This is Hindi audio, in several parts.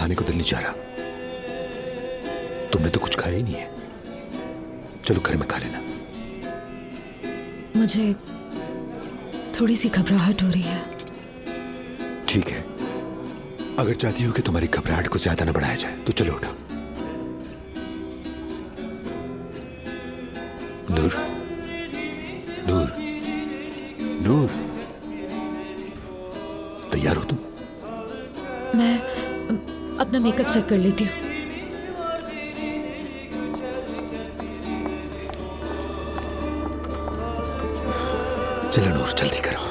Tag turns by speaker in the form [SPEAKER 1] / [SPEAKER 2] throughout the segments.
[SPEAKER 1] खाने को दिल नहीं चाह रहा। तुमने तो कुछ खाया ही नहीं है। चलो घर में खा लेना।
[SPEAKER 2] मुझे थोड़ी सी घबराहट हो रही है।
[SPEAKER 1] ठीक है, अगर चाहती हो कि तुम्हारी घबराहट को ज्यादा न बढ़ाया जाए तो चलो उठो। नूर, नूर, नूर, तैयार हो तुम?
[SPEAKER 2] मैं अपना मेकअप चेक कर लेती हूँ।
[SPEAKER 1] चलो नूर, जल्दी करो।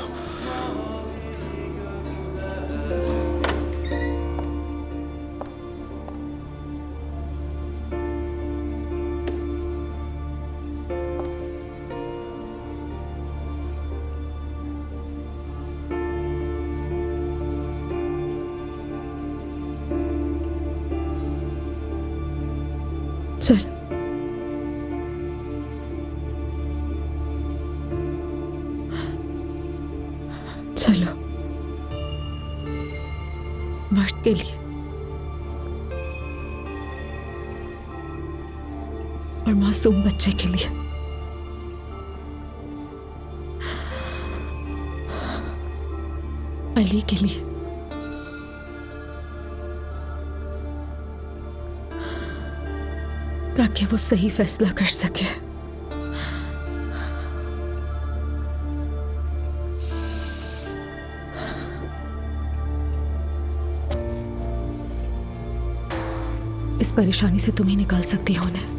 [SPEAKER 2] चल। चलो, मर्द के लिए और मासूम बच्चे के लिए अली के लिए ताकि वो सही फैसला कर सके। इस परेशानी से तुम ही निकाल सकती हो उन्हें।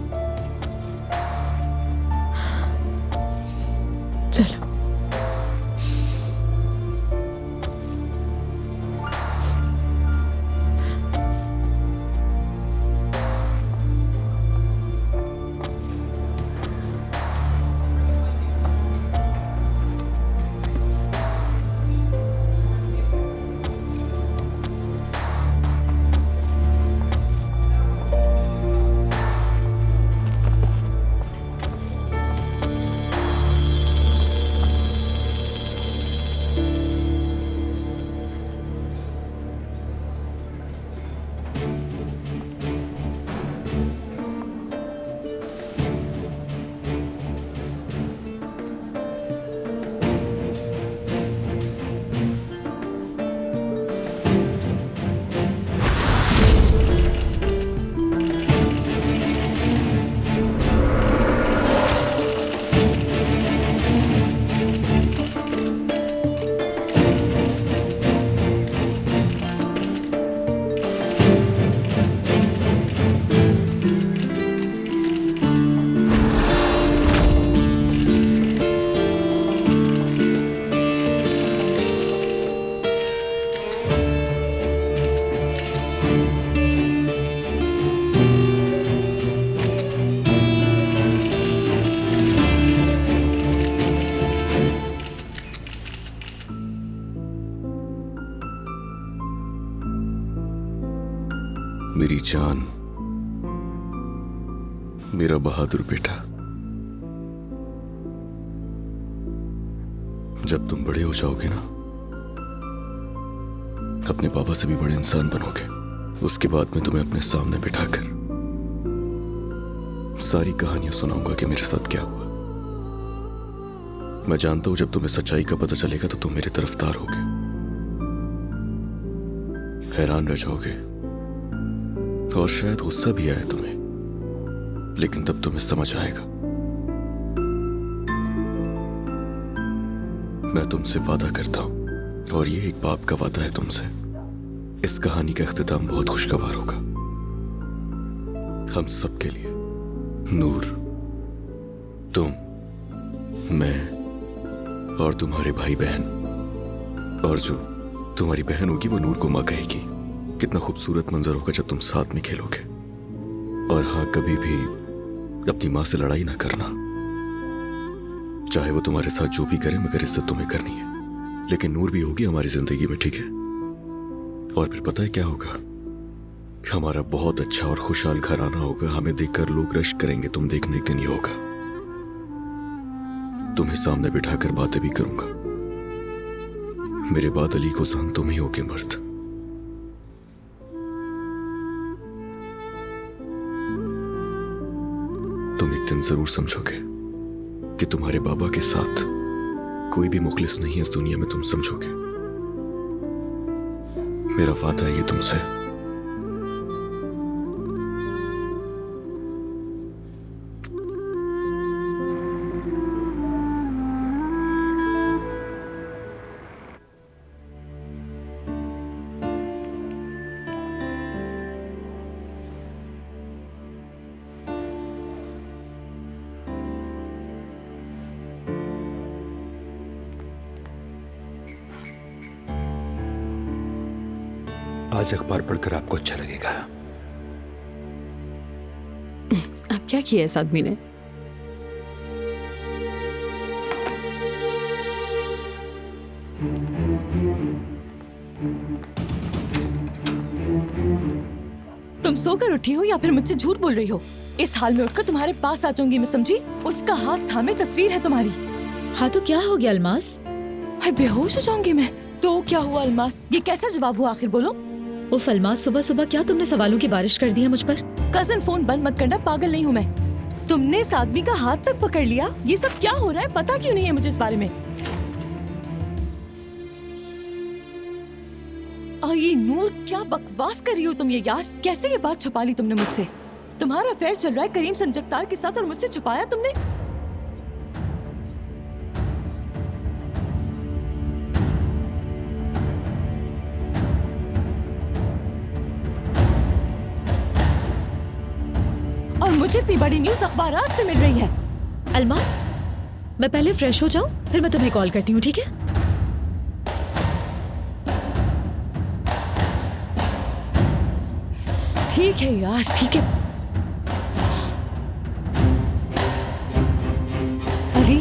[SPEAKER 2] चलो।
[SPEAKER 1] मेरी जान, मेरा बहादुर बेटा, जब तुम बड़े हो जाओगे ना, अपने पापा से भी बड़े इंसान बनोगे। उसके बाद मैं तुम्हें अपने सामने बिठाकर सारी कहानियां सुनाऊंगा कि मेरे साथ क्या हुआ। मैं जानता हूं जब तुम्हें सच्चाई का पता चलेगा तो तुम मेरे तरफदार होगे, हैरान रह जाओगे और शायद गुस्सा भी आए तुम्हें, लेकिन तब तुम्हें समझ आएगा। मैं तुमसे वादा करता हूं, और ये एक बाप का वादा है तुमसे, इस कहानी का इख्तिताम बहुत खुशगवार होगा हम सब के लिए। नूर, तुम, मैं और तुम्हारे भाई बहन, और जो तुम्हारी बहन होगी वो नूर को मां कहेगी। कितना खूबसूरत मंजर होगा जब तुम साथ में खेलोगे। और हाँ, कभी भी अपनी मां से लड़ाई ना करना, चाहे वो तुम्हारे साथ जो भी करे, मगर इज्जत तुम्हें करनी है। लेकिन नूर भी होगी हमारी जिंदगी में, ठीक है? और फिर पता है क्या होगा? हमारा बहुत अच्छा और खुशहाल घराना होगा। हमें देखकर लोग रश करेंगे। तुम देखने एक दिन ये होगा, तुम्हें सामने बिठाकर बातें भी करूंगा। मेरे बाद अली को जान तुम ही होगे मर्द। तुम एक दिन जरूर समझोगे कि तुम्हारे बाबा के साथ कोई भी मुखलिस नहीं है इस दुनिया में, तुम समझोगे। मेरा वादा है ये तुमसे।
[SPEAKER 3] आज अखबार पढ़कर आपको अच्छा लगेगा।
[SPEAKER 4] अब क्या किया इस आदमी ने?
[SPEAKER 5] तुम सोकर उठी हो या फिर मुझसे झूठ बोल रही हो? इस हाल में उठकर तुम्हारे पास आ जाऊंगी मैं, समझी? उसका हाथ थामे तस्वीर है तुम्हारी।
[SPEAKER 2] हाँ तो क्या हो गया अलमास?
[SPEAKER 5] हाय, बेहोश हो जाऊंगी मैं। तो क्या हुआ अलमास? ये कैसा जवाब हुआ आखिर, बोलो।
[SPEAKER 2] उफ अलमास, सुबह सुबह क्या तुमने सवालों की बारिश कर दी है मुझ पर?
[SPEAKER 5] कजन फोन बंद मत करना, पागल नहीं हूँ मैं। तुमने इस आदमी का हाथ तक पकड़ लिया। ये सब क्या हो रहा है, पता क्यों नहीं है मुझे इस बारे में? ये नूर, क्या बकवास कर रही हो तुम ये यार? कैसे ये बात छुपा ली तुमने मुझसे? तुम्हारा अफेयर चल रहा है करीम संजगतार के साथ और मुझसे छुपाया तुमने? और मुझे इतनी बड़ी न्यूज़ अखबारात से मिल रही है।
[SPEAKER 2] अलमास, मैं पहले फ्रेश हो जाऊं, फिर मैं तुम्हें कॉल करती हूँ, ठीक है?
[SPEAKER 5] ठीक है यार, ठीक है। अली,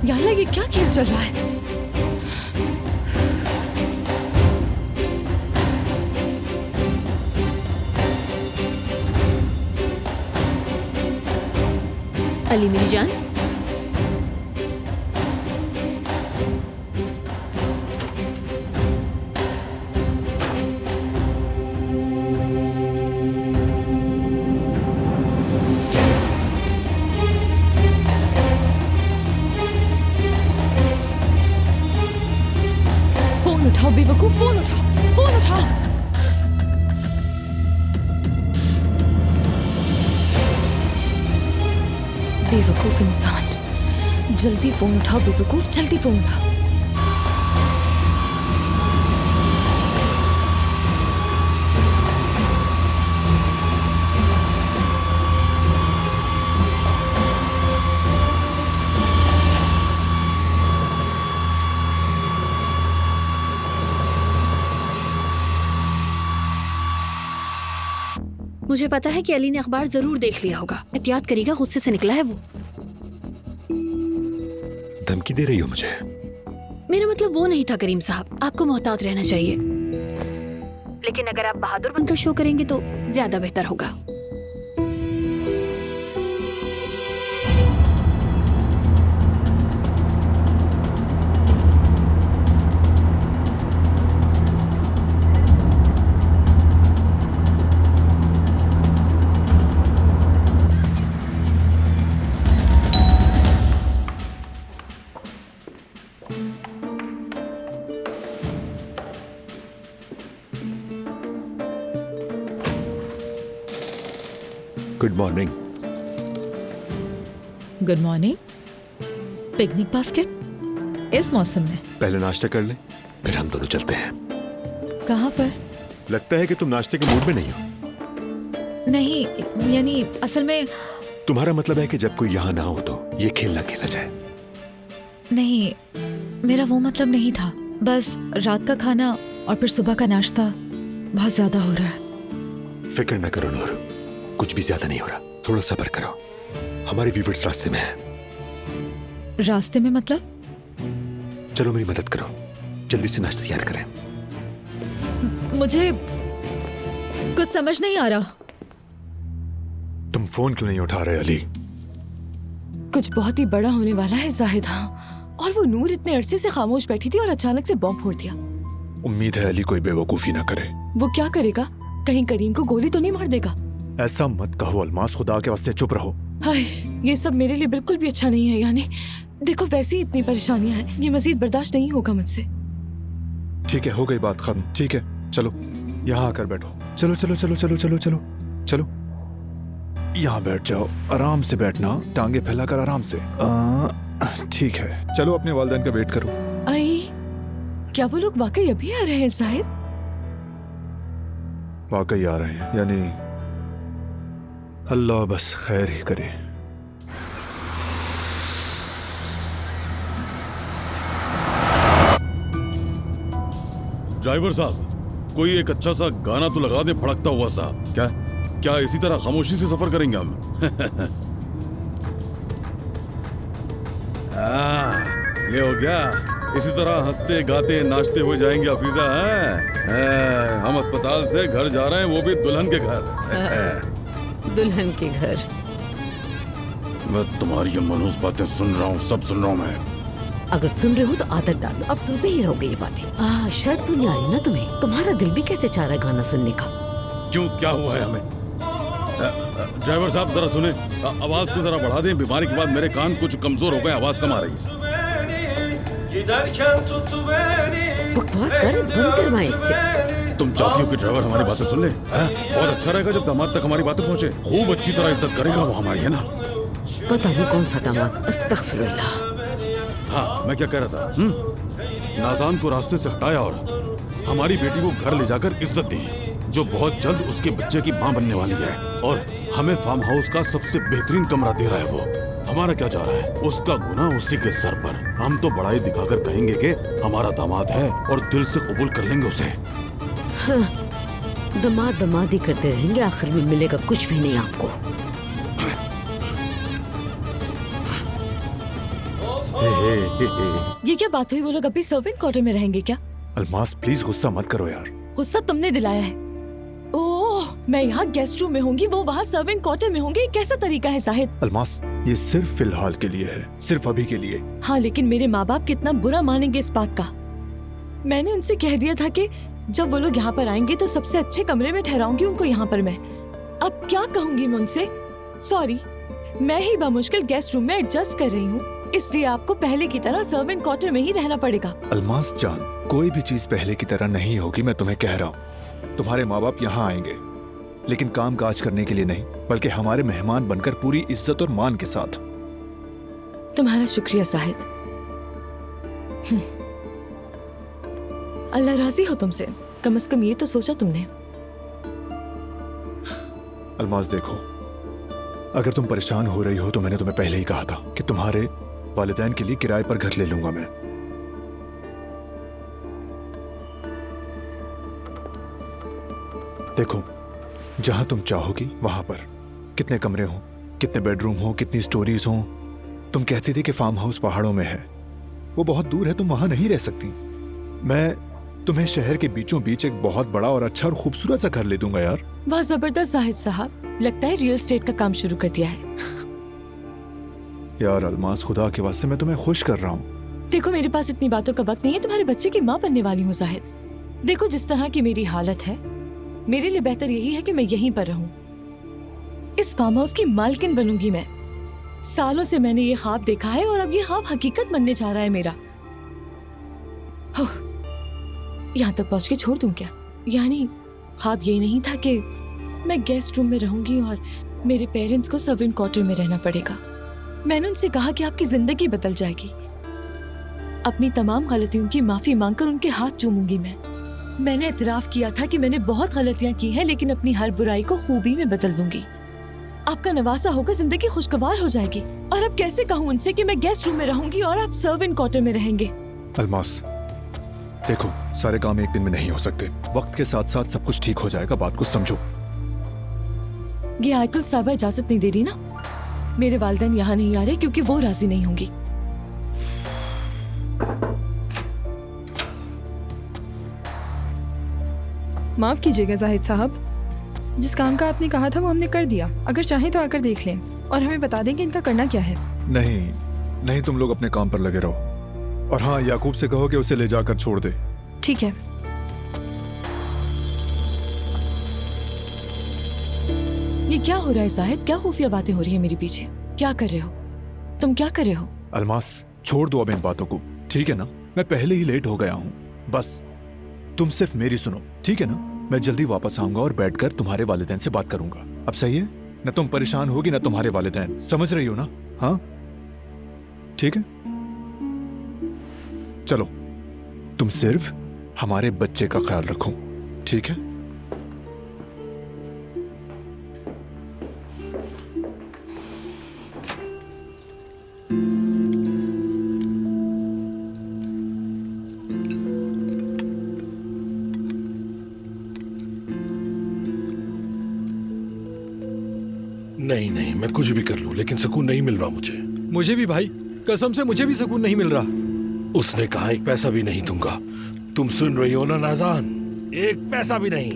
[SPEAKER 5] यार ये क्या खेल चल रहा है?
[SPEAKER 4] अली मेरी जान,
[SPEAKER 5] फोन उठाओ बेवकूफ, फोन उठाओ, फोन उठाओ। बेवकूफ इंसान, जल्दी फोन उठाओ बेवकूफ, जल्दी फोन उठाओ।
[SPEAKER 4] मुझे पता है कि अली ने अखबार जरूर देख लिया होगा। एहतियात करेगा, गुस्से से निकला है वो।
[SPEAKER 3] धमकी दे रही हो मुझे?
[SPEAKER 4] मेरा मतलब वो नहीं था करीम साहब, आपको मोहतात रहना चाहिए। लेकिन अगर आप बहादुर बनकर शो करेंगे तो ज्यादा बेहतर होगा।
[SPEAKER 3] Good morning.
[SPEAKER 2] Good morning. Picnic basket इस मौसम में?
[SPEAKER 3] पहले नाश्ता कर ले, फिर हम दोनों चलते हैं।
[SPEAKER 2] कहाँ पर?
[SPEAKER 3] लगता है कि तुम नाश्ते के मूड में नहीं हो।
[SPEAKER 2] नहीं, यानी असल में
[SPEAKER 3] तुम्हारा मतलब है कि जब कोई यहाँ ना हो तो ये खेल ना खेला जाए।
[SPEAKER 2] नहीं, मेरा वो मतलब नहीं था। बस रात का खाना और फिर सुबह का नाश्ता बहुत ज्यादा हो रहा है।
[SPEAKER 3] फिक्र न करो नूर, कुछ भी ज्यादा नहीं हो रहा। थोड़ा सब्र करो, हमारे व्यूवर्स रास्ते में है।
[SPEAKER 2] रास्ते में मतलब?
[SPEAKER 3] चलो मेरी मदद करो, जल्दी से नाश्ता तैयार करें।
[SPEAKER 2] मुझे कुछ समझ नहीं आ रहा।
[SPEAKER 3] तुम फोन क्यों नहीं उठा रहे अली?
[SPEAKER 5] कुछ बहुत ही बड़ा होने वाला है जाहिद। हाँ, और वो नूर इतने अरसे से खामोश बैठी थी और अचानक से बॉम्ब फोड़ दिया।
[SPEAKER 3] उम्मीद है अली कोई बेवकूफी ना करे।
[SPEAKER 5] वो क्या करेगा? कहीं करीम को गोली तो नहीं मार देगा?
[SPEAKER 3] ऐसा मत कहो अल्मास, खुदा के वास्ते चुप रहो।
[SPEAKER 5] हाय, ये सब मेरे लिए बिल्कुल भी अच्छा नहीं है। यानी देखो, वैसे ही इतनी परेशानियां हैं, ये मजीद बर्दाश्त नहीं होगा मुझसे।
[SPEAKER 3] ठीक है, हो गई बात खत्म। ठीक है, चलो यहाँ आकर बैठो। चलो चलो चलो चलो चलो चलो चलो, यहाँ बैठ जाओ। आराम से बैठना, टांगे फैलाकर आराम से। ठीक है, चलो अपने वालिदैन का वेट करो।
[SPEAKER 5] आई, क्या वो लोग वाकई अभी आ रहे हैं जाहिद?
[SPEAKER 3] वाकई आ रहे हैं, यानी अल्लाह बस खैर ही करे।
[SPEAKER 6] ड्राइवर साहब, कोई एक अच्छा सा गाना तो लगा दे, भड़कता हुआ सा। क्या इसी तरह खामोशी से सफर करेंगे हम? ये हो गया। इसी तरह हंसते गाते नाचते हुए जाएंगे हफीजा। हम अस्पताल से घर जा रहे हैं, वो भी दुल्हन के घर।
[SPEAKER 7] दुल्हन के घर?
[SPEAKER 6] मैं तुम्हारी ये मनहूस बातें सुन रहा हूँ, सब सुन रहा हूँ मैं।
[SPEAKER 7] अगर सुन रहे हो तो आदत डालो, अब सुनते ही रहोगे ये बातें। शर्त तो नहीं आ रही ना तुम्हें? तुम्हारा दिल भी कैसे चाह रहा है गाना सुनने का?
[SPEAKER 6] क्यों, क्या हुआ है हमें? ड्राइवर साहब जरा सुने, आवाज को जरा बढ़ा दें। बीमारी के बाद मेरे कान कुछ कमजोर हो गए, आवाज कम आ रही है।
[SPEAKER 7] बकवास कर, बंद करवाएं इससे।
[SPEAKER 6] तुम चाहती हो कि ड्राइवर हमारी बातें सुन ले? बहुत अच्छा रहेगा जब दामाद तक हमारी बातें पहुंचे। खूब अच्छी तरह इज्जत करेगा वो हमारी, है ना?
[SPEAKER 7] पता नहीं कौन सा दामाद, अस्तगफिरुल्लाह।
[SPEAKER 6] हाँ, मैं क्या कह रहा था? नाज़ान को रास्ते से हटाया और हमारी बेटी को घर ले जाकर इज्जत दी, जो बहुत जल्द उसके बच्चे की माँ बनने वाली है। और हमें फार्म हाउस का सबसे बेहतरीन कमरा दे रहा है वो। हमारा क्या जा रहा है? उसका गुनाह उसी के सर पर। हम तो बड़ाई दिखाकर कहेंगे कि हमारा दामाद है और दिल से कबूल कर लेंगे उसे।
[SPEAKER 7] दामाद दामाद ही करते रहेंगे, आखिर में मिलेगा कुछ भी नहीं आपको।
[SPEAKER 5] ये क्या बात हुई? वो लोग अभी सर्वेंट क्वार्टर में रहेंगे क्या?
[SPEAKER 3] अल्मास प्लीज गुस्सा मत करो यार।
[SPEAKER 5] गुस्सा तुमने दिलाया है। ओह, मैं यहाँ गेस्ट रूम में होंगी, वो वहाँ सर्वेंट क्वार्टर में होंगे। कैसा तरीका है साहिद?
[SPEAKER 3] अल्मास, ये सिर्फ फिलहाल के लिए है, सिर्फ अभी के लिए।
[SPEAKER 5] हाँ, लेकिन मेरे माँ बाप कितना बुरा मानेंगे इस बात का। मैंने उनसे कह दिया था कि जब वो लोग यहाँ पर आएंगे तो सबसे अच्छे कमरे में ठहराऊंगी उनको यहाँ पर मैं। अब क्या कहूँगी मैं उनसे? सॉरी, मैं ही बामुश्किल गेस्ट रूम में एडजस्ट कर रही हूँ, इसलिए आपको पहले की तरह सर्वेंट क्वार्टर में ही रहना पड़ेगा।
[SPEAKER 3] अल्मास जान, कोई भी चीज पहले की तरह नहीं होगी, मैं तुम्हें कह रहा हूँ। तुम्हारे माँ बाप यहाँ आएंगे, लेकिन काम काज करने के लिए नहीं, बल्कि हमारे मेहमान बनकर पूरी इज्जत और मान के साथ।
[SPEAKER 5] तुम्हारा शुक्रिया साहिद। अल्लाह राजी हो तुमसे, कम से कम ये तो सोचा तुमने।
[SPEAKER 3] अल्मास देखो, अगर तुम परेशान हो रही हो तो मैंने तुम्हें पहले ही कहा था कि तुम्हारे वालिदैन के लिए किराए पर घर ले लूंगा मैं। देखो, जहां तुम चाहोगी वहां पर, कितने कमरे हो, कितने बेडरूम हो, कितनी स्टोरीज हो। तुम कहती थी कि फार्म हाउस पहाड़ों में है, वो बहुत दूर है, तुम वहां नहीं रह सकती। मैं तुम्हें शहर के बीचों बीच एक बहुत बड़ा और अच्छा और खूबसूरत सा घर ले दूंगा यार।
[SPEAKER 5] वाह जबरदस्त जाहिद साहब, लगता है रियल एस्टेट का काम शुरू कर दिया है।
[SPEAKER 3] यार अल्मास, खुदा के वास्ते मैं तुम्हें खुश कर रहा हूँ।
[SPEAKER 5] देखो, मेरे पास इतनी बातों का वक्त नहीं है, तुम्हारे बच्चे की माँ बनने वाली हूँ जाहिद। देखो, जिस तरह की मेरी हालत है, मेरे लिए बेहतर यही है कि मैं यहीं पर रहूं। इस फार्म हाउस की मालकिन बनूंगी मैं। सालों से मैंने ये ख्वाब देखा है और अब ये ख्वाब हकीकत बनने जा रहा है मेरा। यहाँ तक पहुँच के छोड़ दूं क्या? यानी ख्वाब ये नहीं था कि मैं गेस्ट रूम में रहूंगी और मेरे पेरेंट्स को सर्वेंट क्वार्टर में रहना पड़ेगा। मैंने उनसे कहा कि आपकी जिंदगी बदल जाएगी। अपनी तमाम गलतियों की माफी मांगकर उनके हाथ चूमूंगी मैं। मैंने इतराफ किया था कि मैंने बहुत गलतियां की हैं, लेकिन अपनी हर बुराई को खूबी में बदल दूंगी। आपका नवासा होकर जिंदगी खुशगवार हो जाएगी। और अब कैसे कहूँ उनसे कि मैं गेस्ट रूम में रहूंगी और आप सर्वेंट क्वार्टर में रहेंगे?
[SPEAKER 3] अल्मास देखो, सारे काम एक दिन में नहीं हो सकते। वक्त के साथ साथ सब कुछ ठीक हो जाएगा, बात को समझो।
[SPEAKER 5] ये आयतुल साहबा इजाजत नहीं दे रही ना। मेरे वालिदैन यहाँ नहीं आ रहे क्योंकि वो राजी नहीं होंगी।
[SPEAKER 8] माफ कीजिएगा जाहिद साहब, जिस काम का आपने कहा था वो हमने कर दिया। अगर चाहें तो आकर देख लें और हमें बता दें कि इनका करना क्या है।
[SPEAKER 3] नहीं नहीं, तुम लोग अपने काम पर लगे रहो। और हाँ, याकूब से कहो कि उसे ले जाकर छोड़ दे।
[SPEAKER 8] ठीक है।
[SPEAKER 5] ये क्या हो रहा है जाहिद? क्या खुफिया बातें हो रही है मेरे पीछे? क्या कर रहे हो तुम? क्या कर रहे हो?
[SPEAKER 3] अलमास, छोड़ दो अब इन बातों को, ठीक है ना? मैं पहले ही लेट हो गया हूँ। बस तुम सिर्फ मेरी सुनो, ठीक है ना? मैं जल्दी वापस आऊंगा और बैठकर तुम्हारे वालिदैन से बात करूंगा। अब सही है न? तुम परेशान होगी न तुम्हारे वालिदैन, समझ रही हो ना? हाँ ठीक है, चलो तुम सिर्फ हमारे बच्चे का ख्याल रखो, ठीक है?
[SPEAKER 9] नहीं नहीं, मैं कुछ भी कर लूं लेकिन सुकून नहीं मिल रहा मुझे।
[SPEAKER 10] मुझे भी भाई, कसम से मुझे भी सुकून नहीं मिल रहा।
[SPEAKER 9] उसने कहा एक पैसा भी नहीं दूंगा। तुम सुन रही हो ना नाज़ान? एक पैसा भी नहीं।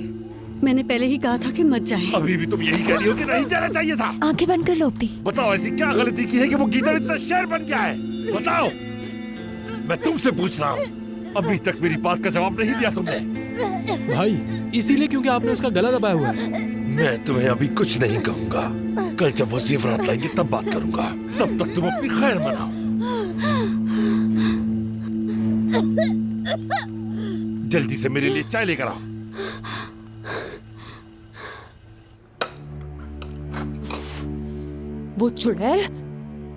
[SPEAKER 11] मैंने पहले ही कहा था कि मत जाएं।
[SPEAKER 9] अभी भी तुम यही कह रही हो कि नहीं जाना चाहिए था?
[SPEAKER 2] आंखें बंद कर लो अपनी।
[SPEAKER 9] बताओ ऐसी क्या गलती की है कि वो गीदड़ इतना शेर बन गया है? बताओ, मैं तुमसे पूछ रहा हूँ। अभी तक मेरी बात का जवाब नहीं दिया तुमने।
[SPEAKER 10] भाई इसीलिए क्योंकि आपने उसका गला दबाया हुआ है।
[SPEAKER 9] मैं तुम्हें अभी कुछ नहीं कहूंगा। कल जब वो ज़ेवरात लाएंगे तब बात करूंगा। तब तक तुम अपनी खैर मनाओ। जल्दी से मेरे लिए चाय लेकर आओ।
[SPEAKER 5] वो चुड़ैल,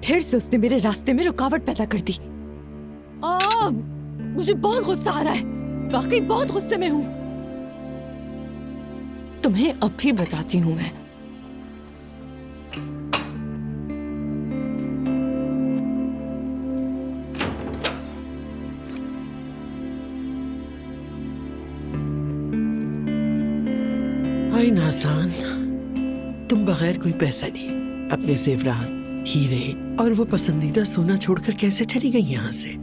[SPEAKER 5] फिर से उसने मेरे रास्ते में रुकावट पैदा कर दी। मुझे बहुत गुस्सा आ रहा है, वाकई बहुत गुस्से में हूं। तुम्हें अब भी बताती हूं मैं।
[SPEAKER 12] हाय नाज़ान, तुम बगैर कोई पैसा नहीं, अपने ज़ेवरात, हीरे और वो पसंदीदा सोना छोड़कर कैसे चली गई यहाँ से?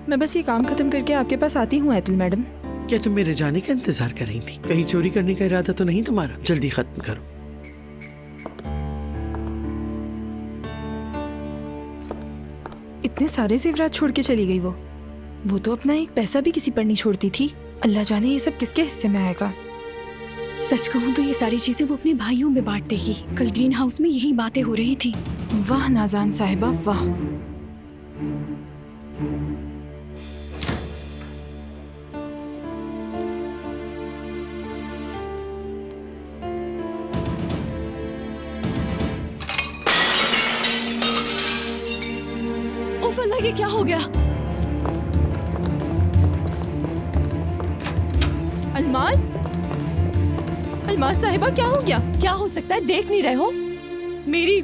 [SPEAKER 8] मैं बस ये काम खत्म करके आपके पास आती हूँ आयतुल मैडम।
[SPEAKER 12] क्या तुम मेरे जाने का इंतजार कर रही थी? कहीं चोरी करने का इरादा तो नहीं तुम्हारा? जल्दी खत्म करो।
[SPEAKER 8] इतने सारे जेवरात छोड़ के चली गई वो तो अपना एक पैसा भी किसी पर नहीं छोड़ती थी। अल्लाह जाने ये सब किसके हिस्से में आएगा।
[SPEAKER 11] सच कहूँ तो ये सारी चीजें वो अपने भाइयों में बांट देगी। कल ग्रीन हाउस में यही बातें हो रही थी।
[SPEAKER 8] वाह नाज़ान साहिबा वाह।
[SPEAKER 5] उफ अल्लाह, ये क्या हो गया?
[SPEAKER 8] अलमास साहिबा क्या हो गया?
[SPEAKER 5] क्या हो सकता है? देख नहीं रहे हो? मेरी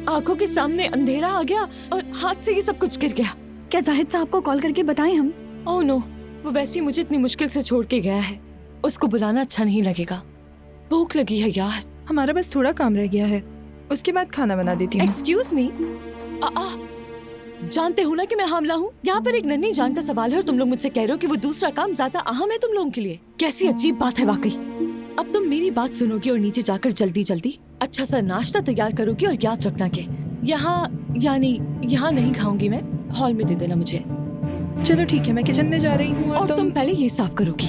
[SPEAKER 5] आंखों के सामने अंधेरा आ गया और हाथ से ये सब कुछ गिर गया।
[SPEAKER 11] क्या जाहिद साहब को कॉल करके बताएं हम?
[SPEAKER 5] ओह नो, वो वैसे ही मुझे इतनी मुश्किल से छोड़ के गया है। उसको बुलाना अच्छा नहीं लगेगा। भूख लगी है यार।
[SPEAKER 8] हमारा बस थोड़ा काम रह गया है, उसके बाद खाना बना देती हूँ।
[SPEAKER 5] एक्सक्यूज मी, जानते हो ना कि मैं हामला हूँ? यहाँ पर एक नन्ही जान का सवाल है और तुम लोग मुझसे कह रहे हो कि वो दूसरा काम ज्यादा अहम है तुम लोगों के लिए। कैसी अजीब बात है वाकई। अब तुम मेरी बात सुनोगी और नीचे जाकर जल्दी जल्दी अच्छा सा नाश्ता तैयार करोगी और याद रखना कि यहाँ नहीं खाऊंगी मैं, हॉल में दे देना मुझे।
[SPEAKER 8] चलो ठीक है, मैं किचन में जा रही हूँ
[SPEAKER 5] और तुम पहले ये साफ करोगी।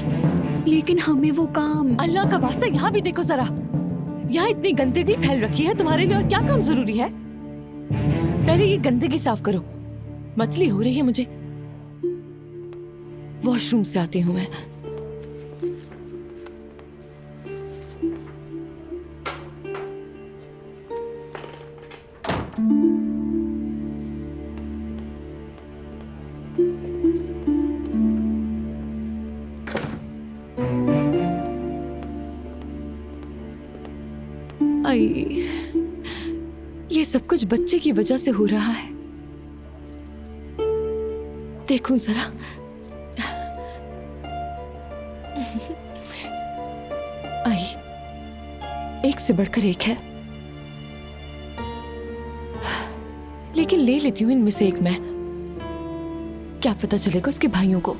[SPEAKER 11] लेकिन हमें वो काम।
[SPEAKER 5] अल्लाह का वास्ता यहाँ भी देखो जरा, यहाँ इतनी गंदगी फैल रखी है तुम्हारे लिए और क्या काम जरूरी है? पहले ये गंदगी साफ करो। मतली हो रही है मुझे। वॉशरूम से आती हूँ मैं। ये सब कुछ बच्चे की वजह से हो रहा है। देखो जरा, आई एक से बढ़कर एक है, लेकिन ले लेती हूँ इनमें से एक मैं। क्या पता चलेगा उसके भाइयों को।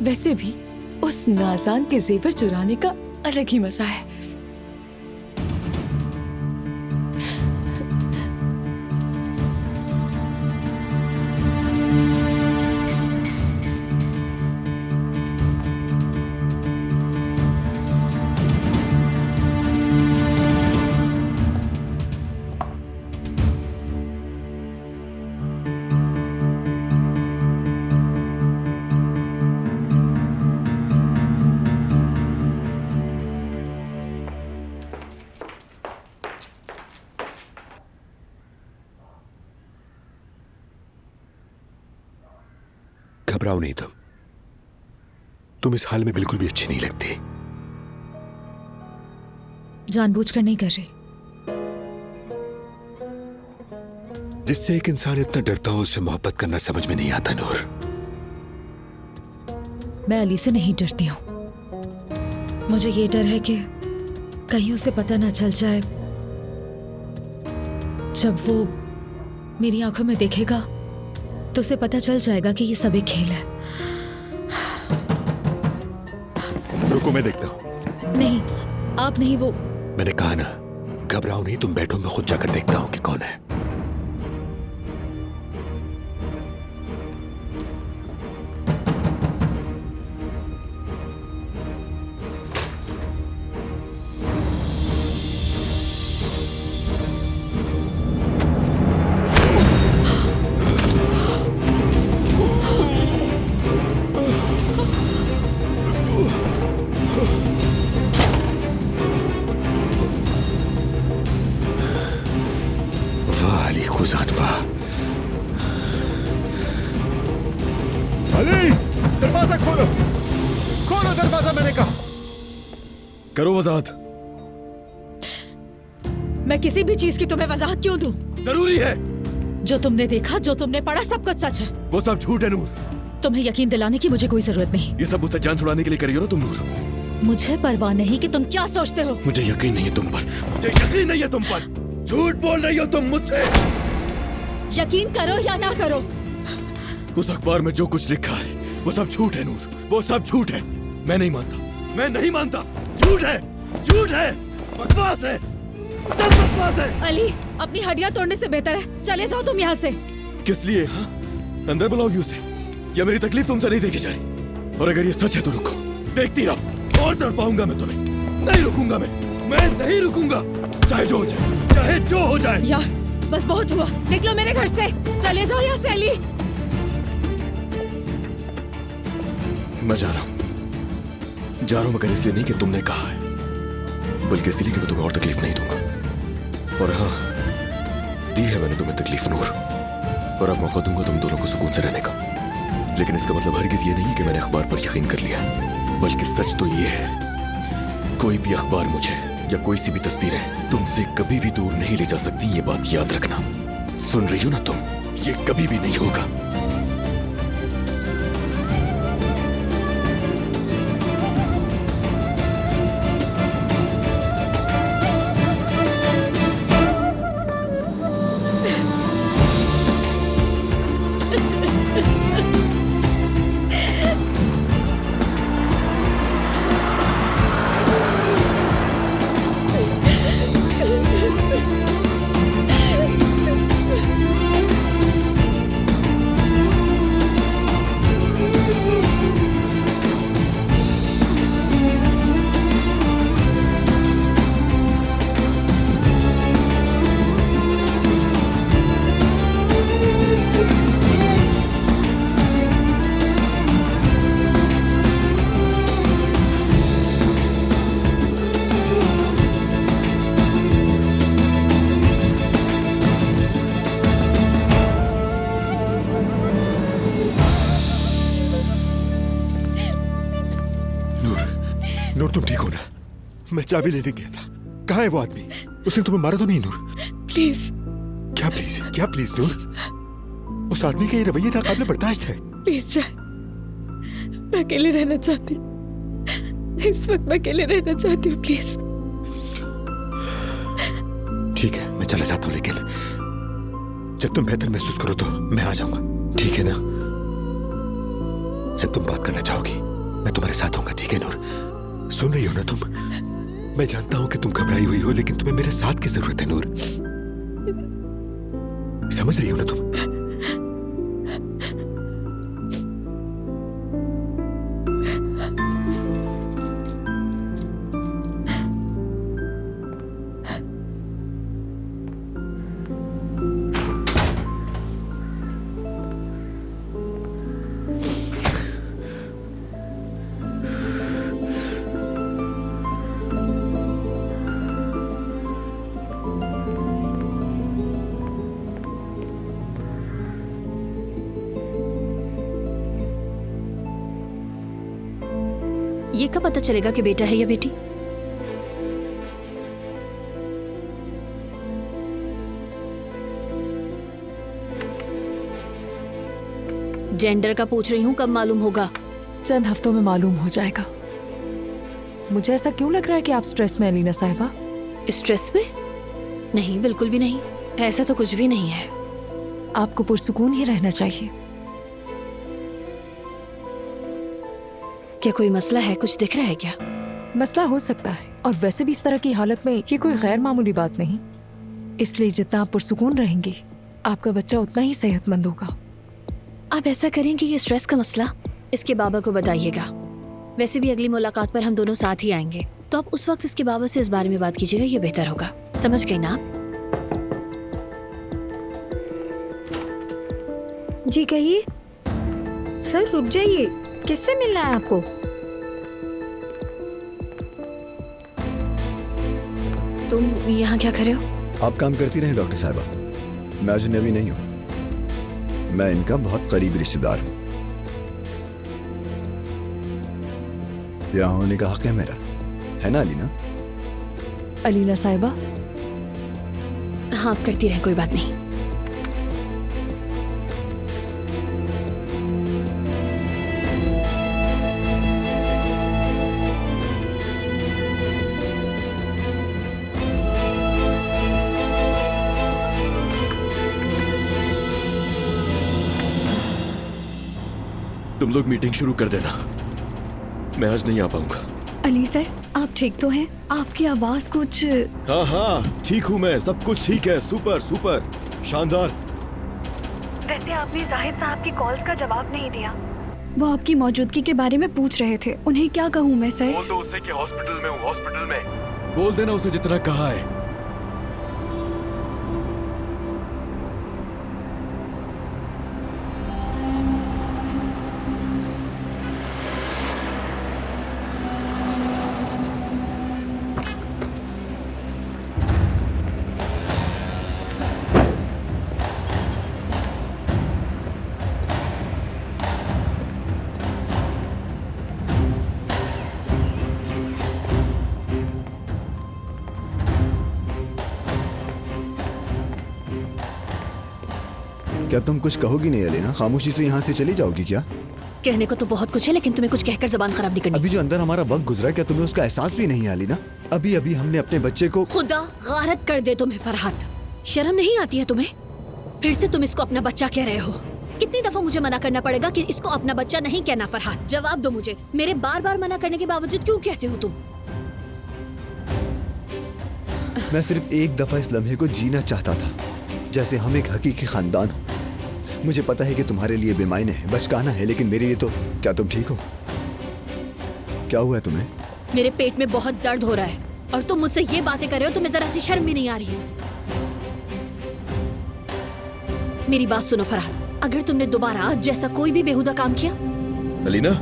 [SPEAKER 5] वैसे भी उस नाज़ान के जेवर चुराने का अलग ही मजा है।
[SPEAKER 3] घबराओ नहीं तुम इस हाल में बिल्कुल भी अच्छी नहीं लगती।
[SPEAKER 2] जानबूझकर नहीं कर रही।
[SPEAKER 3] जिससे एक इंसान इतना डरता हो उससे मोहब्बत करना समझ में नहीं आता नूर।
[SPEAKER 2] मैं अली से नहीं डरती हूँ। मुझे ये डर है कि कहीं उसे पता ना चल जाए, जब वो मेरी आंखों में देखेगा तो उसे पता चल जाएगा कि ये सब एक खेल है।
[SPEAKER 3] रुको मैं देखता हूँ।
[SPEAKER 2] नहीं, आप नहीं, वो
[SPEAKER 3] मैंने कहा ना, घबराओ नहीं, तुम बैठो, मैं खुद जाकर देखता हूँ कि कौन है।
[SPEAKER 13] अली, दरवाजा खोलो, खोलो दरवाजा, मैंने कहा।
[SPEAKER 1] करो वजाहत।
[SPEAKER 2] मैं किसी भी चीज की तुम्हें वजाहत क्यों दूं?
[SPEAKER 1] जरूरी है।
[SPEAKER 2] जो तुमने देखा, जो तुमने पढ़ा, सब कुछ सच है।
[SPEAKER 1] वो सब झूठ है नूर।
[SPEAKER 2] तुम्हें यकीन दिलाने की मुझे कोई जरूरत नहीं।
[SPEAKER 1] ये सब मुझसे जान छुड़ाने के लिए करी हो ना तुम नूर।
[SPEAKER 2] मुझे परवाह नहीं कि तुम क्या सोचते हो।
[SPEAKER 1] मुझे यकीन नहीं है तुम पर, मुझे यकीन नहीं है तुम पर। झूठ बोल रही हो तुम मुझसे।
[SPEAKER 2] यकीन करो या ना करो,
[SPEAKER 1] उस अखबार में जो कुछ लिखा है वो सब झूठ है नूर, वो सब झूठ है। मैं नहीं मानता, मैं नहीं मानता। झूठ है, झूठ है, बकवास है, सब बकवास है।
[SPEAKER 2] अली, अपनी हड्डियां तोड़ने से बेहतर है चले जाओ तुम यहाँ से।
[SPEAKER 1] किस लिए? हाँ, अंदर बुलाओगी उसे, या मेरी तकलीफ तुमसे नहीं देखी जा रही? और अगर ये सच है तो रुको, देखती रहो, और तड़पाऊंगा मैं तुम्हें। नहीं रुकूंगा मैं नहीं रुकूंगा, चाहे जो हो जाए, चाहे जो हो जाए।
[SPEAKER 2] यार बस बहुत हुआ, निकलो मेरे घर से, चले जाओ यहाँ से। अली,
[SPEAKER 1] मैं जा रहा हूं मगर इसलिए नहीं कि तुमने कहा है, बल्कि इसलिए कि मैं तुम्हें और तकलीफ नहीं दूंगा। और हाँ, दी है मैंने तुम्हें तकलीफ नूर, और अब मौका दूंगा तुम दोनों को सुकून से रहने का। लेकिन इसका मतलब हरगिज ये नहीं है कि मैंने अखबार पर यकीन कर लिया, बल्कि सच तो ये है, कोई भी अखबार मुझे या कोई सी भी तस्वीरें तुमसे कभी भी दूर नहीं ले जा सकती। ये बात याद रखना। सुन रही हो ना तुम? ये कभी भी नहीं होगा।
[SPEAKER 3] नूर, तुम ठीक हो ना? मैं चाबी लेने गया था। कहाँ है वो आदमी? उसने तुम्हें मारा तो नहीं नूर?
[SPEAKER 2] प्लीज।
[SPEAKER 3] क्या प्लीज? क्या प्लीज नूर? उस आदमी का ये रवैया था काबिल बर्दाश्त है।
[SPEAKER 5] प्लीज जाए, मैं अकेले रहना चाहती हूँ। इस वक्त मैं अकेले रहना चाहती हूँ, प्लीज।
[SPEAKER 3] ठीक है, मैं चला जाता हूँ, लेकिन जब तुम बेहतर महसूस करो तो मैं आ जाऊंगा, ठीक है ना? जब तुम बात करना चाहोगी मैं तुम्हारे साथ होऊंगा, ठीक है नूर? सुन रही हो ना तुम? मैं जानता हूं कि तुम घबराई हुई हो, लेकिन तुम्हें मेरे साथ की जरूरत है नूर। समझ रही हो ना तुम?
[SPEAKER 4] ये कब पता चलेगा कि बेटा है या बेटी? जेंडर का पूछ रही हूँ, कब मालूम होगा?
[SPEAKER 5] चंद हफ्तों में मालूम हो जाएगा। मुझे ऐसा क्यों लग रहा है कि आप स्ट्रेस में, अलीना साहिबा?
[SPEAKER 4] स्ट्रेस में? नहीं, बिल्कुल भी नहीं। ऐसा तो कुछ भी नहीं है।
[SPEAKER 5] आपको पुरसुकून ही रहना चाहिए।
[SPEAKER 4] क्या कोई मसला है? कुछ दिख रहा है क्या?
[SPEAKER 5] मसला हो सकता है, और वैसे भी इस तरह की हालत में ये कोई गैर मामूली बात नहीं। इसलिए जितना आप पुरसुकून रहेंगे, आपका बच्चा उतना ही सेहतमंद होगा।
[SPEAKER 4] आप ऐसा करें कि ये स्ट्रेस का मसला इसके बाबा को बताइएगा। वैसे भी अगली मुलाकात पर हम दोनों साथ ही आएंगे, तो आप उस वक्त इसके बाबा से इस बारे में बात कीजिएगा, ये बेहतर होगा। समझ गए ना आप?
[SPEAKER 8] जी कहिए। सर रुक जाइए, किससे मिलना है आपको?
[SPEAKER 4] तुम यहाँ क्या कर रहे हो?
[SPEAKER 13] आप काम करती रहें डॉक्टर साहिबा, मैं अजनबी नहीं हूँ, मैं इनका बहुत करीबी रिश्तेदार हूँ। यहाँ होने का हक है मेरा, है ना अलीना?
[SPEAKER 5] अलीना साहिबा?
[SPEAKER 4] हाँ, आप करती रहें, कोई बात नहीं।
[SPEAKER 1] तुम लोग मीटिंग शुरू कर देना, मैं आज नहीं आ पाऊंगा।
[SPEAKER 11] अली सर, आप ठीक तो हैं? आपकी आवाज कुछ...
[SPEAKER 1] हाँ हाँ ठीक हूँ मैं, सब कुछ ठीक है। सुपर सुपर शानदार।
[SPEAKER 11] वैसे आपने जाहिद साहब की कॉल्स का जवाब नहीं दिया। वो आपकी मौजूदगी के बारे में पूछ रहे थे, उन्हें क्या कहूँ मैं सर?
[SPEAKER 1] बोल दो उससे कि हॉस्पिटल में हूँ, हॉस्पिटल में। बोल देना उसे जितना कहा है।
[SPEAKER 13] क्या तुम कुछ कहोगी नहीं अलीना? खामोशी से यहाँ से चली जाओगी क्या?
[SPEAKER 4] कहने को तो बहुत कुछ है, लेकिन तुम्हें कुछ कहकर जबान खराब नहीं करनी।
[SPEAKER 13] अभी जो अंदर हमारा वक्त गुजरा, क्या तुम्हें उसका एहसास भी नहीं है अलीना? अभी अभी हमने अपने बच्चे को...
[SPEAKER 4] खुदा गारत कर दे तुम्हें फरहाद, शर्म नहीं आती है तुम्हें? फिर से तुम इसको अपना बच्चा कह रहे हो। कितनी दफा मुझे मना करना पड़ेगा कि इसको अपना बच्चा नहीं कहना? फरहाद जवाब दो मुझे, मेरे बार बार मना करने के बावजूद क्यों कहते हो तुम?
[SPEAKER 13] मैं सिर्फ एक दफा इस लम्हे को जीना चाहता था, जैसे हम एक हकीकी खानदान हो। मुझे पता है कि तुम्हारे लिए बेमायने है, बचकाना है, लेकिन मेरे लिए तो... क्या तुम ठीक हो? क्या हुआ है तुम्हें?
[SPEAKER 4] मेरे पेट में बहुत दर्द हो रहा है और तुम मुझसे ये बातें कर रहे हो, तुम्हें जरा सी शर्म भी नहीं आ रही? मेरी बात सुनो फरहाद, अगर तुमने दोबारा आज जैसा कोई भी बेहुदा काम किया...
[SPEAKER 1] अलीना,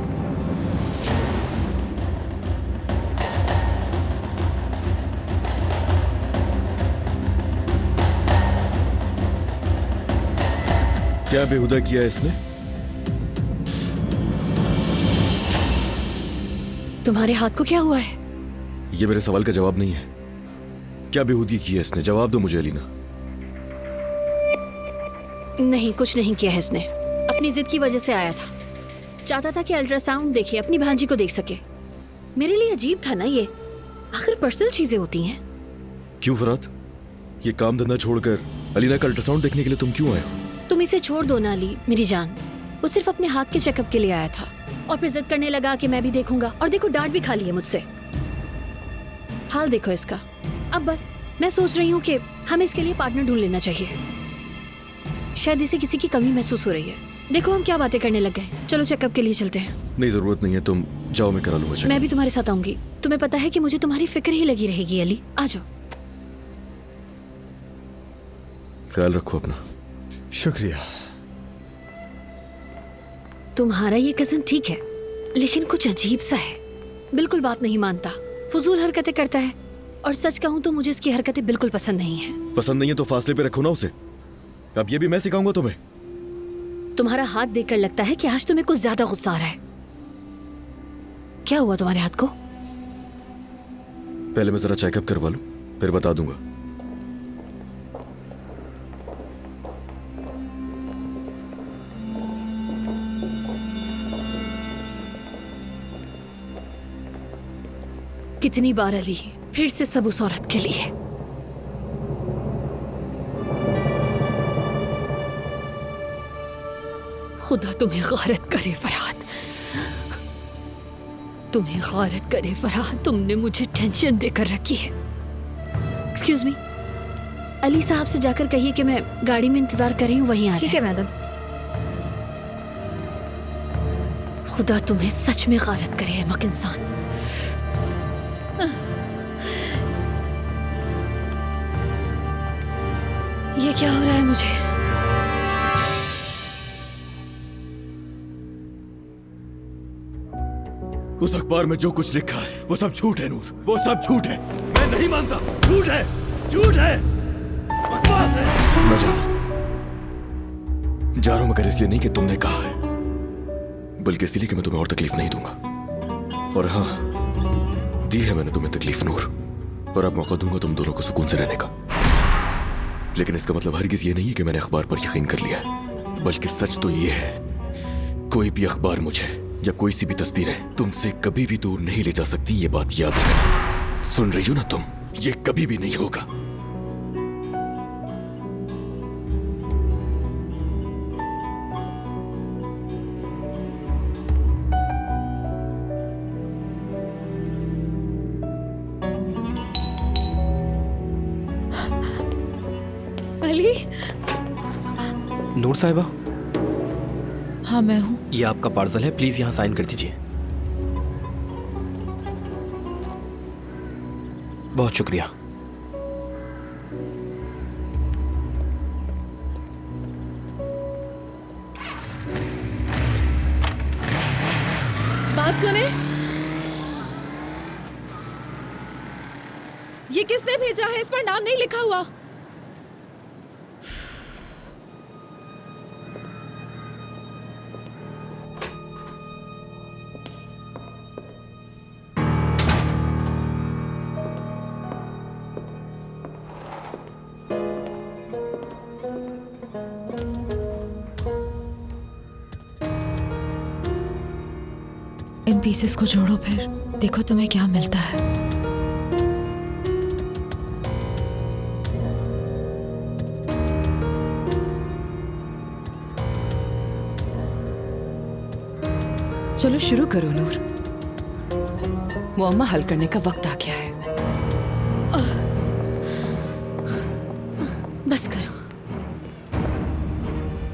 [SPEAKER 1] क्या बेहुदा किया इसने?
[SPEAKER 4] तुम्हारे हाथ को क्या हुआ है?
[SPEAKER 1] ये मेरे सवाल का जवाब नहीं है। क्या बेहुदगी की है इसने? जवाब दो मुझे अलीना।
[SPEAKER 4] नहीं, कुछ नहीं किया है इसने। अपनी जिद की वजह से आया था। चाहता था कि अल्ट्रासाउंड देखे, अपनी भांजी को देख सके। मेरे लिए अजीब था ना ये। आखिर पर्सनल चीजें होती हैं।
[SPEAKER 1] क्यों फरहाद, ये काम धंधा छोड़कर अलीना का अल्ट्रासाउंड देखने के लिए तुम क्यों आए हो?
[SPEAKER 4] तुम इसे छोड़ दो ना अली, मेरी जान। वो सिर्फ अपने हाथ के चेकअप के लिए आया था और फिर जिद करने लगा कि मैं भी देखूंगा। और देखो, डांट भी खा ली है मुझसे। हाल देखो इसका। अब बस मैं सोच रही हूँ कि हमें इसके लिए पार्टनर ढूंढ लेना चाहिए। शायद इसे किसी की कमी महसूस हो रही है। देखो हम क्या बातें करने लग गए। चलो चेकअप के लिए चलते हैं।
[SPEAKER 1] नहीं, जरूरत नहीं है, तुम जाओ, मैं करा लूंगा चेक।
[SPEAKER 4] मैं भी तुम्हारे साथ आऊंगी। तुम्हें पता है कि मुझे तुम्हारी फिक्र ही लगी रहेगी अली। आ जाओ।
[SPEAKER 1] ख्याल रखो अपना।
[SPEAKER 13] शुक्रिया।
[SPEAKER 4] तुम्हारा ये कजन ठीक है, लेकिन कुछ अजीब सा है। बिल्कुल बात नहीं मानता, फजूल हरकतें करता है। और सच कहूं तो मुझे इसकी हरकतें बिल्कुल पसंद नहीं है।
[SPEAKER 1] पसंद नहीं है तो फासले पे रखो ना उसे। अब ये भी मैं सिखाऊंगा तुम्हें।
[SPEAKER 4] तुम्हारा हाथ देखकर लगता है कि आज तुम्हें कुछ ज्यादा गुस्सा आ रहा है। क्या हुआ तुम्हारे हाथ को?
[SPEAKER 1] पहले मैं जरा चेकअप करवा लूं, फिर बता दूंगा।
[SPEAKER 4] कितनी बार अली, फिर से सब उस औरत के लिए। खुदा तुम्हें गारत करे फरहाद, तुम्हें गारत करे फरहाद। तुमने मुझे टेंशन देकर रखी है। एक्सक्यूज मी, अली साहब से जाकर कहिए कि मैं गाड़ी में इंतजार कर रही हूँ, वहीं आ जाए।
[SPEAKER 11] ठीक है मैडम।
[SPEAKER 4] खुदा तुम्हें सच में गारत करे अहमक इंसान। ये क्या हो रहा है मुझे?
[SPEAKER 1] उस अखबार में जो कुछ लिखा है वो सब झूठ है नूर, वो सब झूठ है। मैं नहीं मानता। झूठ है, झूठ है, बकवास है। मैं जा रहा हूं मगर इसलिए नहीं कि तुमने कहा है, बल्कि इसलिए कि मैं तुम्हें और तकलीफ नहीं दूंगा। और हाँ, दी है मैंने तुम्हें तकलीफ नूर, और अब मौका दूंगा तुम दोनों को सुकून से रहने का। लेकिन इसका मतलब हरगिज ये नहीं है कि मैंने अखबार पर यकीन कर लिया है, बल्कि सच तो ये है, कोई भी अखबार मुझे या कोई सी भी तस्वीरें तुमसे कभी भी दूर नहीं ले जा सकती। ये बात याद रखना। सुन रही हो ना तुम? ये कभी भी नहीं होगा।
[SPEAKER 2] अली।
[SPEAKER 10] नूर साहिबा।
[SPEAKER 2] हाँ मैं हूँ।
[SPEAKER 10] ये आपका पार्सल है, प्लीज यहाँ साइन कर दीजिए। बहुत शुक्रिया।
[SPEAKER 2] बात सुने, ये किसने भेजा है? इस पर नाम नहीं लिखा हुआ। इन पीसेस को जोड़ो, फिर देखो तुम्हें क्या मिलता है।
[SPEAKER 14] चलो शुरू करो नूर, मुअम्मा हल करने का वक्त आ गया है।
[SPEAKER 4] बस करो,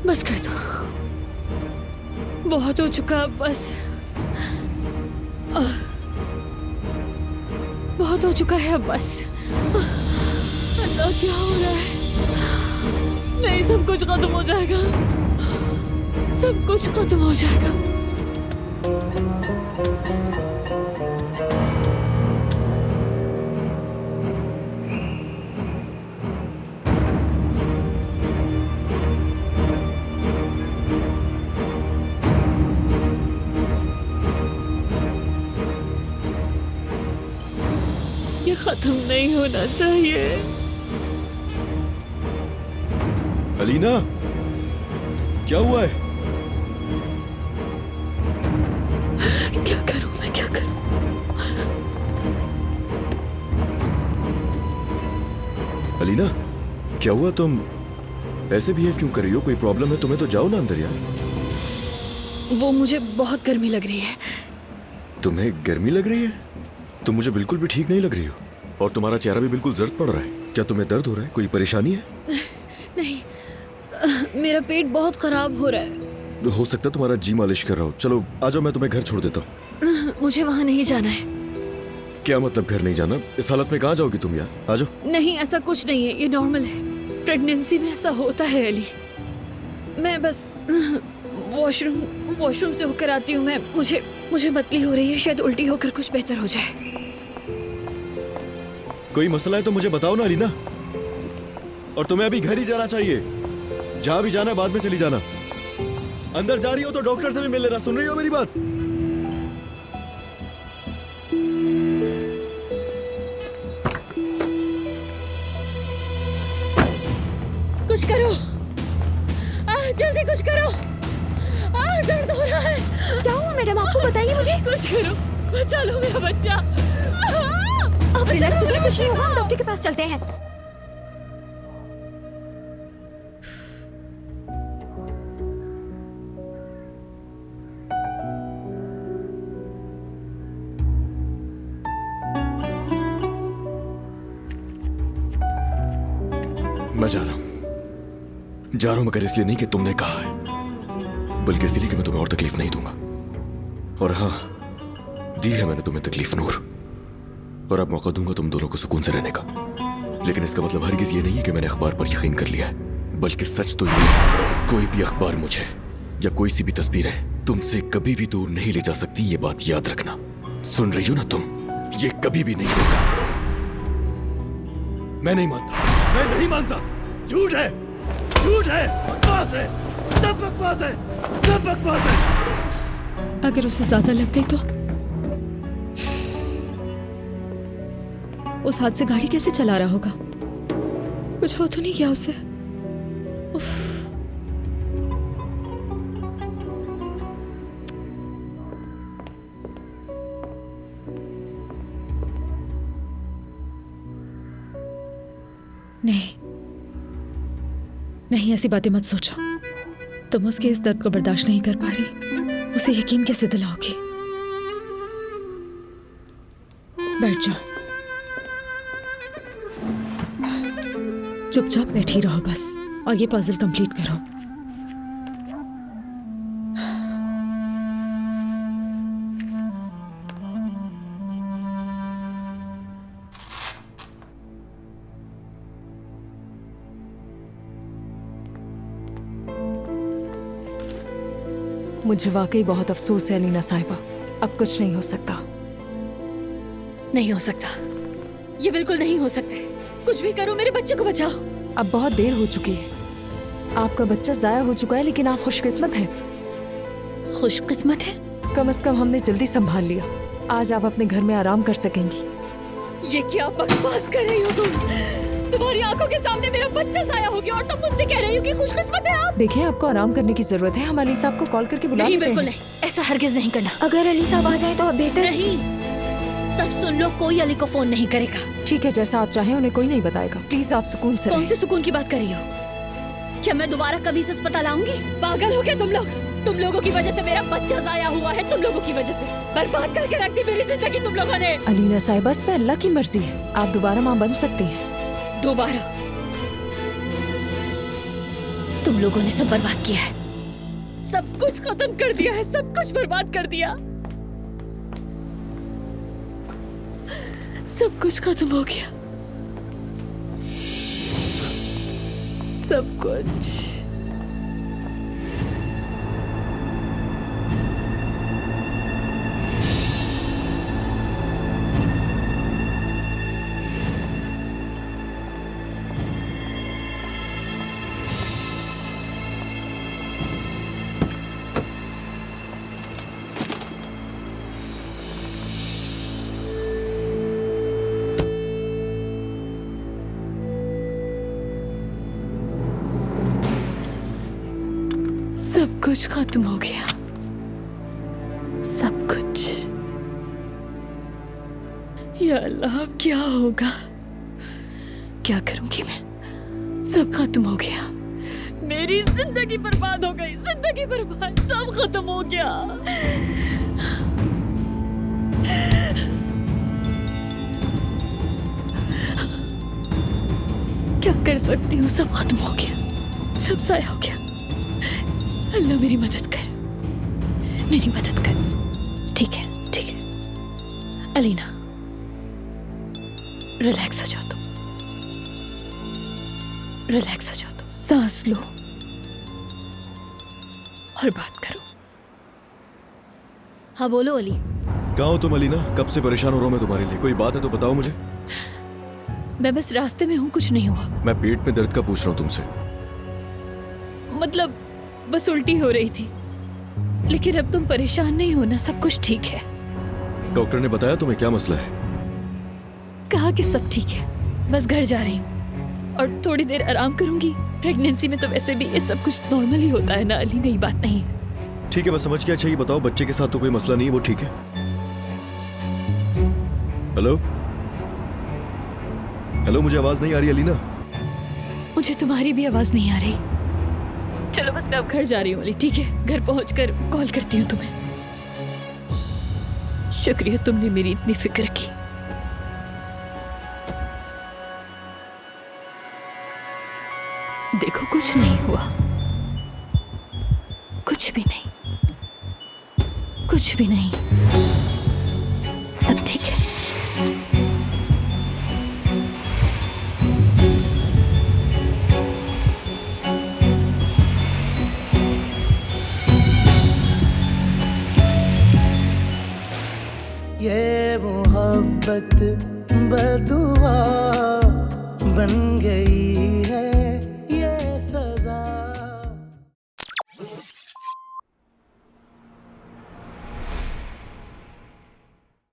[SPEAKER 4] बस कर दो, बहुत हो चुका। बस बहुत हो चुका है अब बस। अल्लाह क्या हो रहा है? नहीं, सब कुछ खत्म हो जाएगा, सब कुछ खत्म हो जाएगा। ये खत्म नहीं होना चाहिए।
[SPEAKER 1] अलीना, क्या हुआ है?
[SPEAKER 4] क्या करूं मैं, क्या करूं?
[SPEAKER 1] अलीना, क्या हुआ? तुम ऐसे बिहेव क्यों कर रही हो? कोई प्रॉब्लम है तुम्हें तो जाओ ना अंदर यार।
[SPEAKER 4] वो मुझे बहुत गर्मी लग रही है।
[SPEAKER 1] तुम्हें गर्मी लग रही है? तुम मुझे बिल्कुल भी ठीक नहीं लग रही हो और तुम्हारा चेहरा भी बिल्कुल जर्द पड़ रहा है। क्या तुम्हें दर्द हो रहा है? कोई परेशानी है?
[SPEAKER 4] नहीं, मेरा पेट बहुत खराब हो रहा है।
[SPEAKER 1] हो सकता है तुम्हारा जी मालिश कर रहा हो। चलो आ जाओ, मैं तुम्हें घर छोड़ देता हूँ।
[SPEAKER 4] मुझे वहाँ नहीं जाना है।
[SPEAKER 1] क्या मतलब घर नहीं जाना? इस हालत में कहाँ जाओगी तुम यार? आ जाओ।
[SPEAKER 4] नहीं, ऐसा कुछ नहीं है, ये नॉर्मल है। प्रेगनेंसी में ऐसा होता है अली। मैं बस वॉशरूम से होकर आती हूँ। मुझे मतली हो रही है, शायद उल्टी होकर कुछ बेहतर हो जाए।
[SPEAKER 1] कोई मसला है तो मुझे बताओ ना अलीना। और तुम्हें अभी घर ही जाना चाहिए। जहां भी जाना बाद में चली जाना। अंदर जा रही हो तो डॉक्टर से भी मिल लेना। सुन रही हो मेरी बात?
[SPEAKER 4] कुछ करो, जल्दी कुछ करो। दर्द हो रहा है।
[SPEAKER 11] क्या हुआ मैडम, आपको बताइए मुझे।
[SPEAKER 4] कुछ करो, बचा लो मेरा बच्चा।
[SPEAKER 11] आप रिलैक्स होकर, कुछ नहीं होगा, हम डॉक्टर के पास चलते हैं।
[SPEAKER 1] मैं जा रहा हूं मगर इसलिए नहीं कि तुमने कहा है, बल्कि इसलिए कि मैं तुम्हें और तकलीफ नहीं दूंगा। और हाँ, दी है मैंने तुम्हें तकलीफ नूर, और अब मौका दूंगा तुम दोनों को सुकून से रहने का। लेकिन इसका मतलब हरगिज ये नहीं है कि मैंने अखबार पर यकीन कर लिया है, बल्कि सच तो ये है, कोई भी अखबार मुझे या कोई सी भी तस्वीरें तुमसे कभी भी दूर नहीं ले जा सकती। ये बात याद रखना। सुन रही हो ना तुम? ये कभी भी नहीं होगा। मैं नहीं मानता। झूठ है, बकवास है, सब बकवास है।
[SPEAKER 2] अगर उसे ज्यादा लग गई तो उस हाथ से गाड़ी कैसे चला रहा होगा? कुछ हो तो नहीं किया उसे? उफ। नहीं, ऐसी बातें मत सोचो। तुम उसके इस दर्द को बर्दाश्त नहीं कर पा रही। उसे यकीन कैसे दिलाओगी? बैठ जाओ, चुपचाप बैठी रहो बस, और ये पजल कंप्लीट करो।
[SPEAKER 14] मुझे वाकई बहुत अफसोस है अलीना साहिबा, अब कुछ नहीं हो सकता।
[SPEAKER 4] नहीं हो सकता, ये बिल्कुल नहीं हो सकता। कुछ भी करो, मेरे बच्चे को बचाओ।
[SPEAKER 14] अब बहुत देर हो चुकी है। आपका बच्चा जाया हो चुका है, लेकिन आप खुशकिस्मत हैं।
[SPEAKER 4] खुशकिस्मत है?
[SPEAKER 14] कम से कम हमने जल्दी संभाल लिया। आज आप अपने घर में आराम कर सकेंगी।
[SPEAKER 4] ये क्या बकवास कर रही हो तुम? तुम्हारी आंखों के सामने मेरा बच्चा जाया हो गया और तुम मुझसे कह रही हो कि खुशकिस्मत है आप?
[SPEAKER 14] देखिए, आपको आराम करने की जरूरत है। हम अली साहब को कॉल करके बुला लेते हैं।
[SPEAKER 4] बिल्कुल नहीं, ऐसा हरगिज नहीं करना।
[SPEAKER 11] अगर अली साहब आ जाए तो अब बेहतर
[SPEAKER 4] नहीं। सब सुन लो, कोई अली को फोन नहीं करेगा।
[SPEAKER 14] ठीक है, जैसा आप चाहें, उन्हें कोई नहीं बताएगा। प्लीज आप सुकून से
[SPEAKER 4] कौन से सुकून की बात कर रही हो? क्या मैं दोबारा कभी इसे अस्पताल आऊंगी? पागल हो गए तुम लोग? तुम लोगों की वजह से मेरा बच्चा जाया हुआ है। तुम लोगों की वजह से बर्बाद करके रख दी मेरी जिंदगी तुम लोगों ने।
[SPEAKER 14] अलीना साहिबा, इस पे अल्लाह की मर्जी है। आप दोबारा माँ बन सकती हैं।
[SPEAKER 4] दोबारा? तुम लोगों ने सब बर्बाद किया है, सब कुछ खत्म कर दिया है, सब कुछ बर्बाद कर दिया। सब कुछ खत्म हो गया, सब कुछ।
[SPEAKER 5] कुछ खत्म हो गया, सब कुछ। या अल्लाह, अब क्या होगा? क्या करूंगी मैं? सब खत्म हो गया, मेरी जिंदगी बर्बाद हो गई, जिंदगी बर्बाद, सब खत्म हो गया। क्या कर सकती हूँ? सब खत्म हो गया, सब ज़ाया हो गया। अल्लाह मेरी मदद कर, मेरी मदद कर। ठीक है, ठीक है। अलीना, रिलैक्स हो जाओ तुम, रिलैक्स हो जाओ तुम, सांस लो और बात करो।
[SPEAKER 4] हाँ बोलो अली।
[SPEAKER 1] कहाँ हो तुम अलीना? कब से परेशान हो रहा हूँ मैं तुम्हारे लिए। कोई बात है तो बताओ मुझे।
[SPEAKER 5] मैं बस रास्ते में हूँ, कुछ नहीं हुआ।
[SPEAKER 1] मैं पेट में दर्द का पूछ रहा हूँ तुमसे।
[SPEAKER 5] मतलब बस उल्टी हो रही थी, लेकिन अब तुम परेशान नहीं हो ना? सब कुछ ठीक है।
[SPEAKER 1] डॉक्टर ने बताया तुम्हें क्या मसला है?
[SPEAKER 5] कहा कि सब ठीक है, बस घर जा रही हूँ और थोड़ी देर आराम करूंगी। प्रेगनेंसी में तो वैसे भी ये सब कुछ नॉर्मल ही होता है ना अली, नई बात नहीं।
[SPEAKER 1] ठीक है, मैं समझ गया। अच्छा ये बताओ, बच्चे के साथ तो कोई मसला नहीं है, वो ठीक है? हेलो हेलो, मुझे आवाज नहीं आ रही अलीना?
[SPEAKER 5] मुझे तुम्हारी भी आवाज नहीं आ रही। चलो बस मैं अब घर जा रही हूँ अली, ठीक है? घर पहुंचकर कॉल करती हूँ तुम्हें। शुक्रिया, तुमने मेरी इतनी फिक्र की। देखो कुछ नहीं हुआ, कुछ भी नहीं, कुछ भी नहीं, सब ठीक है।
[SPEAKER 15] ये मोहब्बत बदुआ बन गई